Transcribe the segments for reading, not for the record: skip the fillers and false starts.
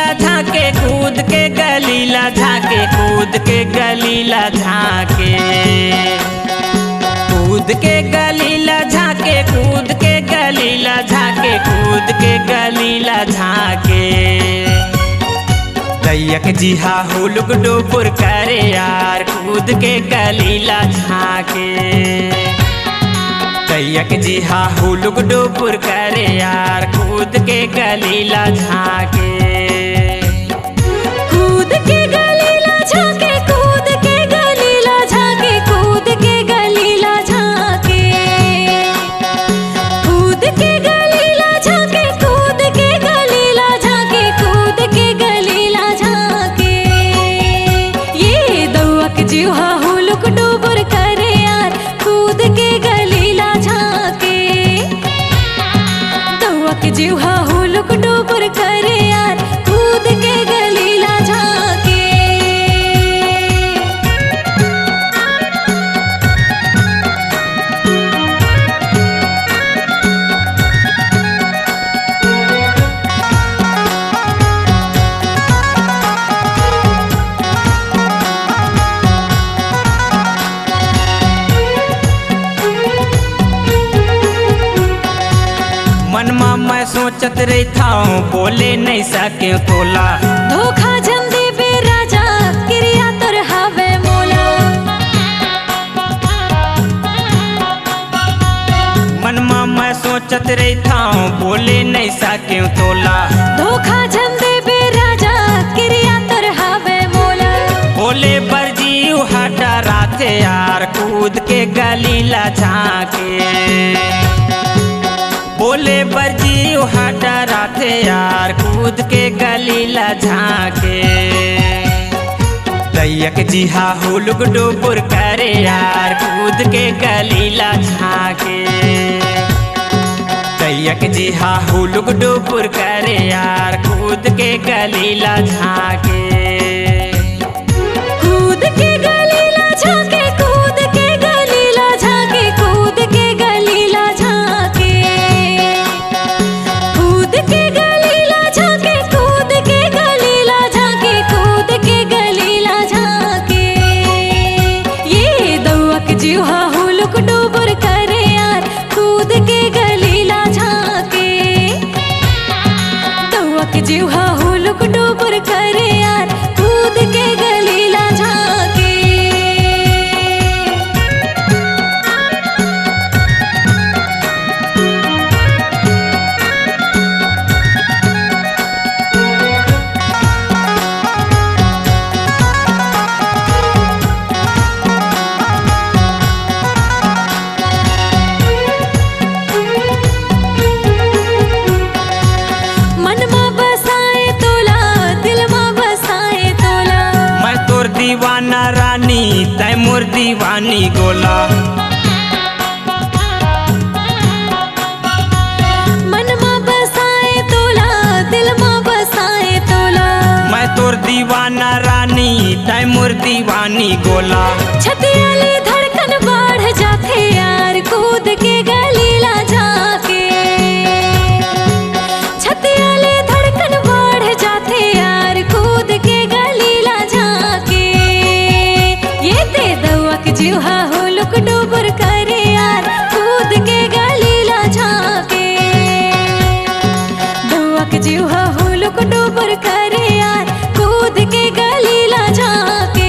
गलीला झाके कूद के गलीला झाके कूद के गलीला झाके कूद के गलीला झाके कूद के गलीला झाके कूद के गलीला झाके दैयक जी हा हुलुक डुबुर करे यार कूद के गलीला झाके दैयक जी हा हुलुक डुबुर करे यार कूद के गलीला झाके कूद के गलीला झाके कूद के गलीला झाके कूद के गलीला झाके कूद के गलीला झाके कूद के गलीला झाके कूद के गलीला झाके ये दौक जीवा हुलुक डुबुर करे यार कूद के गलीला झाके दौक जीवा हुलुक डुबुर करे यार कूद के गलीला झाके मनमा मैं सोचत रही था बोले नहीं सके तोला धोखा जम देबे राजा क्रिया तोर हावे मोला मनमा मैं सोचत रही था बोले नहीं सके तोला धोखा जम देबे राजा क्रिया तोर हावे मोला बोले बरजी हटा राथे यार कूद के गलीला झाके बोले बरजी हटा राथे यार कूद के गलीला झाके दैयक जी हा हुलुक डुबुर करे यार कूद के गलीला झाके दैयक जी हा हुलुक डुबुर करे यार कूद के गलीला झाके कूद के गलीला झाके कूद के गलीला झाके कूद के गलीला झाके कूद के गलीला झाके कूद के गलीला झाके कूद के गलीला झाके ये दौक जीवा हुलुक डुबुर करे यार कूद के गलीला झाके दौक जीवा हुलुक डुबुर करे यार कूद के गलीला झाके मनमा बसाए तोला दिल मा बसाए तोला मैं तोर दीवाना रानी तै मोर दीवानी गोला मनमा बसाए तोला दिल मा बसाए तोला मैं तोर दीवाना रानी तै मोर दीवानी गोला छतियाली धड़कन बढ़ जाथे यार कूद के गलीला झाके छतियाली धड़कन बढ़ जाथे यार कूद के गलीला झाके ये ते दौक जीवा हुलुक डुबुर करे यार कूद के गलीला झाके दौक जीवा हुलुक डुबुर करे यार कूद के गलीला झाके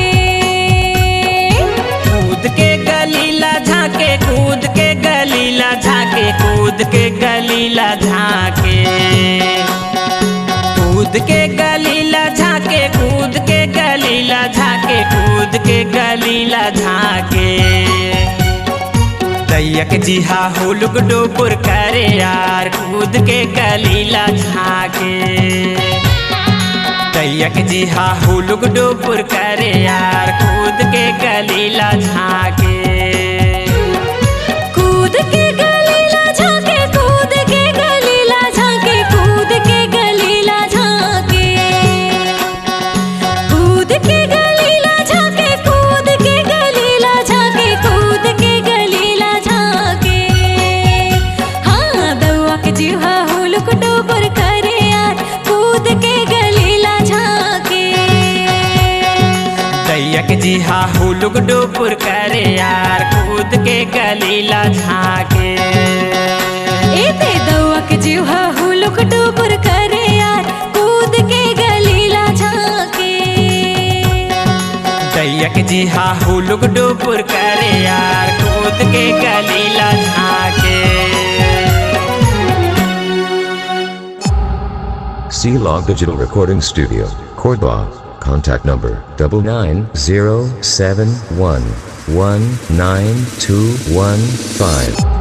कूद के गलीला झाके कूद के गलीला झाके कूद के गलीला झाके कूद के गलीला झाके कूद के गलीला झाके कूद के गलीला झाके दैयक जी हा हुलुक डुबुर करे यार कूद के गलीला झाके दैयक जी हा हुलुक डुबुर करे यार कूद के गलीला झाके कूद के गलीला झाके कूद के गलीला झाके कूद के गलीला झाके कूद के गलीला झाके कूद के गलीला झाके कूद के गलीला झाके हाँ दौक जीवा हुलुक डुबुर करे यार कूद के गलीला दैया के जी हा हुलुक डुपुर करे यार कूद के गलीला झाके। एते दौआ के जीवा हुलुक डुपुर करे यार कूद के गलीला झाके। दैया के जी हा हुलुक डुपुर करे यार कूद के गलीला झाके। C-Log Digital Recording Studio, Cordoba. Contact number 99071192115.